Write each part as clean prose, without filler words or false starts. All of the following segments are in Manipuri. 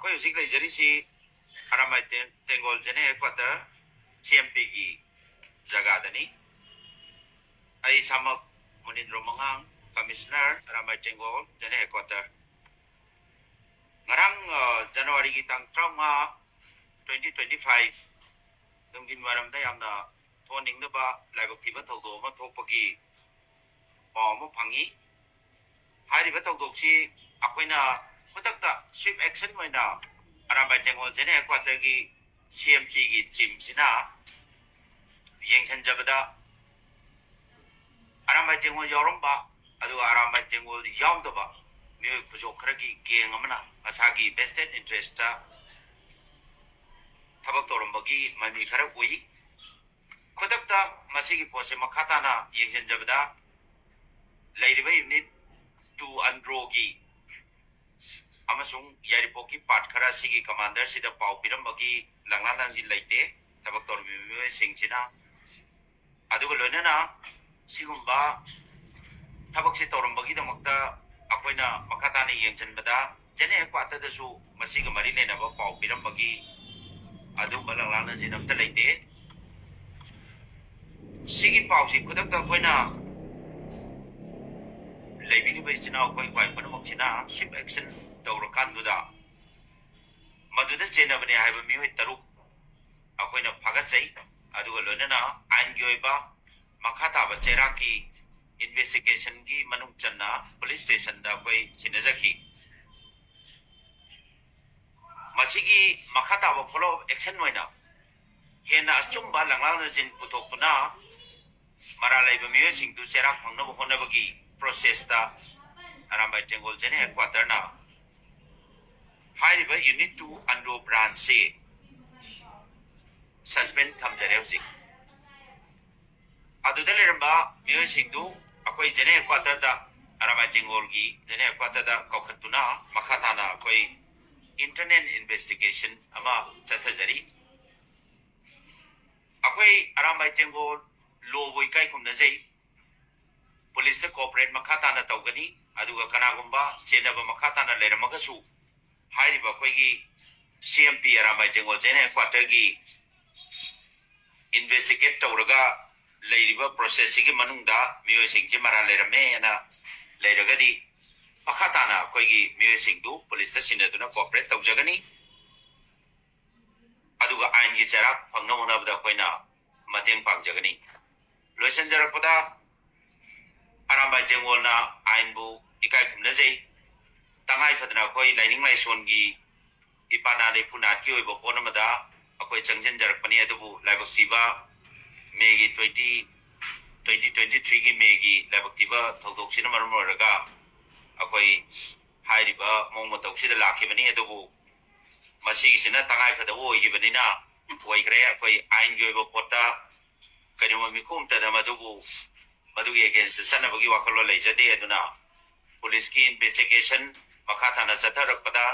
ꯑꯩꯈꯣꯏ ꯍꯧꯖꯤꯛ ꯂꯩꯖꯔꯤꯁꯤ ꯑꯔꯥꯃꯥꯏ ꯇꯦꯡꯒꯣꯜ ꯖꯦꯅꯦ ꯍꯦꯗꯀ꯭ꯋꯥꯇꯔ CMPꯒꯤ ꯖꯒꯥꯗꯅꯤ ꯑꯩ ꯏꯁꯥꯃꯛ ꯃꯨꯅꯤꯟꯗ꯭ꯔꯣ ꯃꯉꯥꯡ ꯀꯃꯤꯁꯅꯔ ꯑꯔꯥꯃꯥꯏ ꯇꯦꯡꯒꯣꯜ ꯖꯦꯅꯦ headquarter ngarang January tang 2025 nungin waramda yamna thoning da ba laibak thiba thawdo ma thokpagi paw ma phangi hari ba thawdok si akoina khudakta swift action moina arabai tengol jene headquarter gi CMP gi team sina yengchan jabada arabai tengol yoromba adu arabai tengol yawdaba miyoi khujok khra gi geng amana asagi vested interest ta tabak torambagi mami khara ui khudakta masigi pose makhata na yengjan jabada leiriba unit 2 Andro gi amasung yaripoki part khara sigi commander sida pau pirambagi langlan ji leite tabak tormi miyoi singchina aduga loinana sigumba tabak si torambagi damakta akoina makhata na yengjan bada jene headquarter da su masiga mari lena ba pau pirambagi adu balanglang na jinam ta leite sigi pau si khudak ta koina leibini ba china koi kwai panamok china ship action tawrakan duda maduda chena bane haiba mioi taruk akoina phagasai aduga loinana ain gyoi ba makhata ba cheraki investigation gi manung channa police station da koi chinajaki masigi makhata ba follow action moina hena asumba langlang jin putokuna maralai ba miyo singdu cherak phangna ba hona bagi process ta arambai tengol jene headquarter na haiba unit 2 Andro branch se suspend thamjare hosik aduda leramba miyo singdu akoi jene headquarter da arambai tengol gi jene headquarter da kokhatuna makhata na akoi internal investigation ama chathajari akoi arambai tengol law boi kai khumna jai police ta corporate makhata na tawgani aduga kanagumba chenaba makhata na leramaga su hairiba koi gi CMP arambai tengol jene quarter gi investigate tawraga leiriba process gi manungda miyo singji mara lerame ana leiragadi makhata na koi gi miyo singdu police ta sinaduna corporate tawjagani aduga ain gi charak phangna honabda koina mateng pangjagani loisan jarakpada arambai tengol na ain bu ikai khumna jai tangai phadna koi lining laison gi ipana le punat ki oibo ponamada akoi changjan jarakpani adubu laibaktiba May gi 2023 gi May gi laibaktiba thoudok sina marum raga akoi hairiba mongma tawsida lakhibani adubu masigi sina tangai phada oigibanina oigre akoi ain gi oibo pota kanuma mikum tada madugi against sanabagi wakalo leijade aduna police ki investigation makhata na satharakpada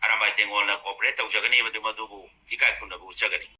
arambai tengol na corporate tawjagani madubu ikai kunna bu chagani